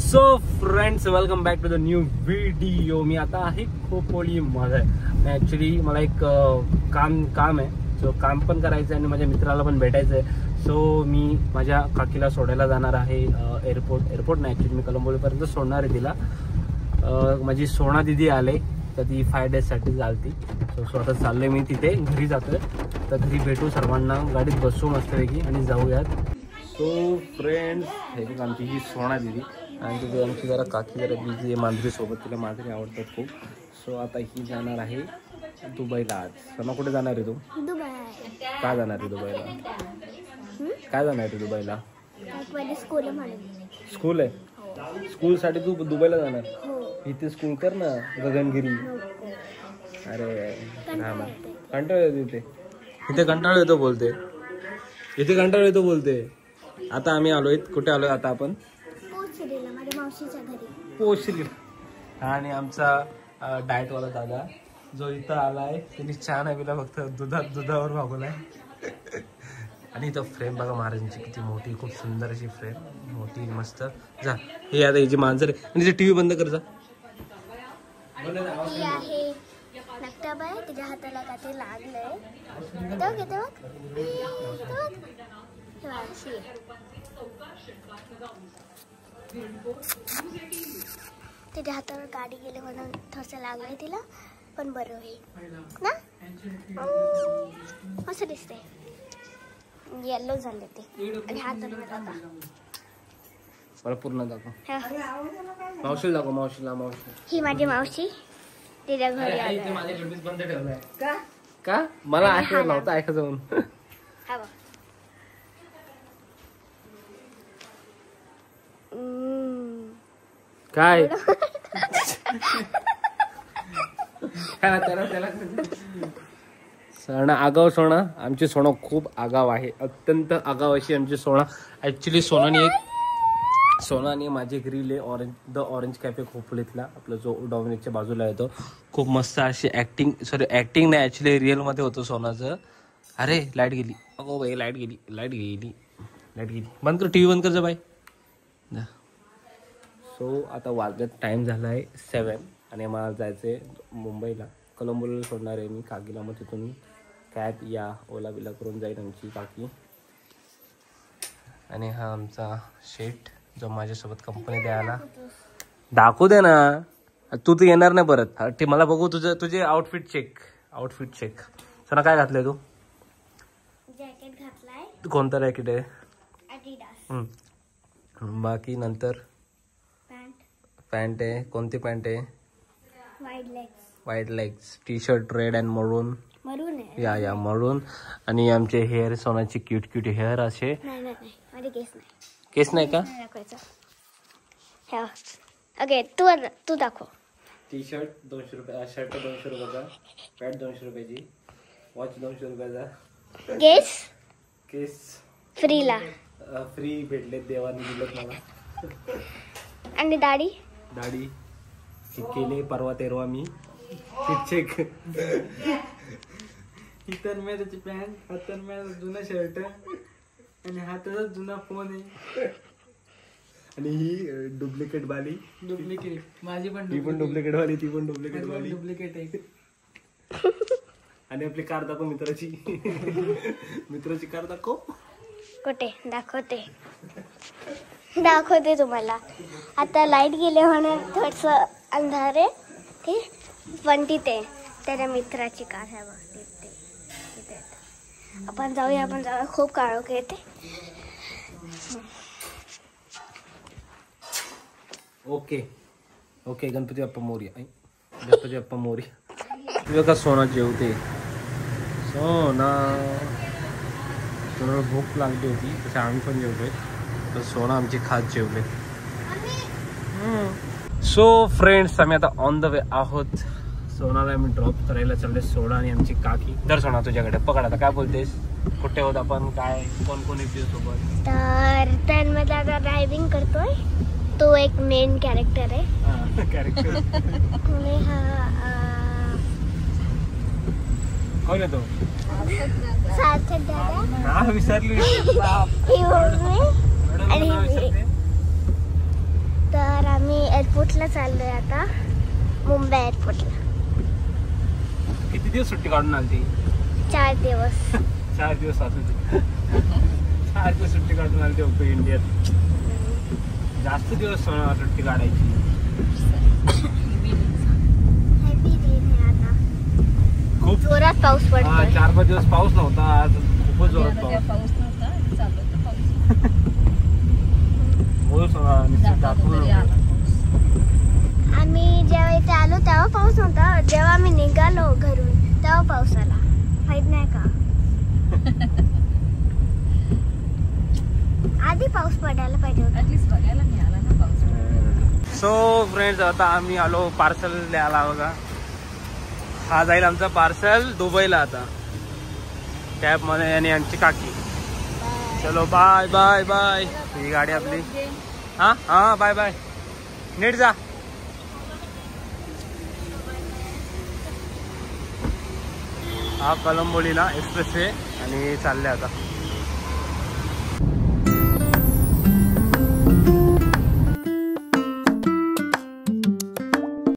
So friends, welcome back to the new video. मी आता आहे खोपोलीमध्ये. ॲक्च्युली मला एक काम आहे, सो काम पण करायचं आहे आणि माझ्या मित्राला पण भेटायचं आहे. सो मी माझ्या काकीला सोडायला जाणार आहे एअरपोर्ट नाही, ॲक्च्युली मी कलंबोलीपर्यंत सोडणार आहे तिला. माझी सोना दिदी आले तर ती 5 डेजसाठी चालती. सो स्वतः चालले मी तिथे, घरी जातोय. तर घरी भेटू, सर्वांना गाडीत बसू मस्तपैकी आणि जाऊयात. सो फ्रेंड्स, हे बघ आमची ही सोना दिदी आणि तिथे आमची जरा काकी जरा बिझी आहे मांजरीसोबत. तिला मांजरी आवडतात खूप. सो आता ही जाणार आहे दुबईला. आज सोना कुठे जाणार आहे तू? दुबई. काय जाणार आहे दुबईला? काय जाणार आहे दुबईला? स्कूल आहे. स्कूलसाठी तू दुबईला जाणार? इथे स्कूल कर ना, गगनगिरी. अरे कंटाळा येतो इथे कंटाळा येतो बोलते. इथे कंटाळा येतो बोलते. आता आम्ही आलोय, कुठे आलोय आता आपण? माझ्या मावशीच्या घरी. पोचली. आणि आमचा डाएटवाला दादा जो इथं आलाय त्यांनी चहा नाही पिला, फक्त दुधावर भागवलाय. आणि इथं फ्रेम बघा महाराजांची किती मोठी, खूप सुंदर अशी फ्रेम, मोठी मस्त. जा हे आता हिची मांजर आहे. आणि टीव्ही बंद कर जा. ती आहे नकटाबाई, तिच्या हाताला का ते लागलंय. तिच्या हातावर गाडी गेली म्हणून थोडस लागलंय तिला, पण बरं होईल ना. असं दिसते, येल्लो झाले ते. आणि हाताला आता मला पूर्ण दाखव. मावशीला दाखव. मावशीला. ही माझी मावशी, तिच्या घरी आली. माझ्या गडबीत बंद ठेवलाय का? मला ऐकायला नव्हतं, ऐका जाऊन. हा बघ. काय सोना आगाव. सोना आमची सोना खूप आगाव आहे, अत्यंत आगाव अशी आमची सोना. ऍक्च्युली सोनाने माझे ग्रिल आहे द ऑरेंज कॅफे खोपोलीतला, आपला जो डॉमिनिकच्या बाजूला येतो. खूप मस्त अशी ऍक्टिंग नाही, ऍक्च्युली रिअल मध्ये होतं सोनाचं. अरे लाईट गेली. अगो बाई, लाईट गेली. बंद कर, टीव्ही बंद कर जा बाई. सो आता वाजत टाइम झालाय 7 आणि मला जायचंय मुंबईला. कलंबोलीला सोडणार आहे मी काकीला. मग तिथून कॅब या ओला बिला करून जाईल आमची काकी. आणि हा आमचा शेठ जो माझ्यासोबत कंपनी द्यायला. दाखवू दे ना, तू तर येणार नाही परत. ते मला बघू तुझे आउटफिट चेक. सोना काय घातलंय तू? जॅकेट घातलाय. कोणता जॅकेट आहे? Adidas. बाकी नंतर पॅन्ट आहे. कोणती पॅन्ट आहे? Wide legs. T shirt red and मरून आहे. या मरून. आणि आमचे हेअर, सोनाची क्यूट हेअर असे. नाही माझे केस नाही का? ओके, तू दाखव. टी शर्ट 200 रुपये, शर्ट 200 रुपयाचा, पॅन्ट 200 रुपयाची, वॉच 200 रुपयाचा. केस फ्री भेटले, देवाने दिलेत मला. आणि दाढी केले परवा तेरवा मी. चेक. इतर त्याची पॅन्ट, हातात जुना शर्ट आणि हाताचा जुना फोन आहे. आणि ही डुप्लिकेट बाली. माझी पण डुप्लिकेट वाली, ती पण डुप्लिकेट आहे. आणि आपली कार दाखव मित्राची कार दाखव. कुठे दाखवते तुम्हाला. आता लाईट गेले म्हणून थोडस अंधार आहे ते, पण तिथे त्याच्या मित्राची कार आहे बघ. तिथे आपण जाऊया. खूप काळोख येते. ओके गणपती बाप्पा मोरया. तुझ्या का सोना जेवते. सोना भूक लागली होती, तसे आम्ही पण जेवलोय. तर सोना आमची खास जेवले. सो फ्रेंड्स, आम्ही आता ऑन द वे आहोत. सोनाला आम्ही ड्रॉप करायला चालले. सोना आणि आमची काकी. तर सोना तुझ्याकडे पकड. आता काय बोलतेस? कुठे होत आपण? काय कोण येते सोबत? तर मध्ये आता ड्रायव्हिंग करतोय. तो एक मेन कॅरेक्टर आहे. कोण आहे तो? सार्थक दादा. विसरली. तर एअरपोर्टला चाललोय आता, मुंबई एअरपोर्टला. किती दिवस सुट्टी काढून आली ती? 4 दिवस. 4 दिवस असू दे. 4 दिवस सुट्टी काढून आली होती इंडियात. जास्त दिवस सुट्टी काढायची. खूप जोरात पाऊस पडतोय. 4-5 दिवस पाऊस नव्हता, आज खूपच जोरात पाऊस. पाऊस नव्हता, चालू होता पाऊस. आम्ही जेव्हा इथे आलो तेव्हा पाऊस नव्हता, जेव्हा आम्ही निघालो घरून तेव्हा पाऊस आला. माहित नाही का? आधी पाऊस पडायला पाहिजे होता. ऍटलीस्ट बघायला मिळाला ना पाऊस. सो फ्रेंड्स, आता आम्ही आलो पार्सल द्यायला. बघा, हा जाईल आमचा पार्सल दुबईला आता कॅब मध्ये आणि आमची काकी. चलो बाय बाय बाय. ही गाडी आपली. हा हा बाय बाय, नीट जा. हा कलंबोलीला एक्सप्रेस आहे आणि चालले आता.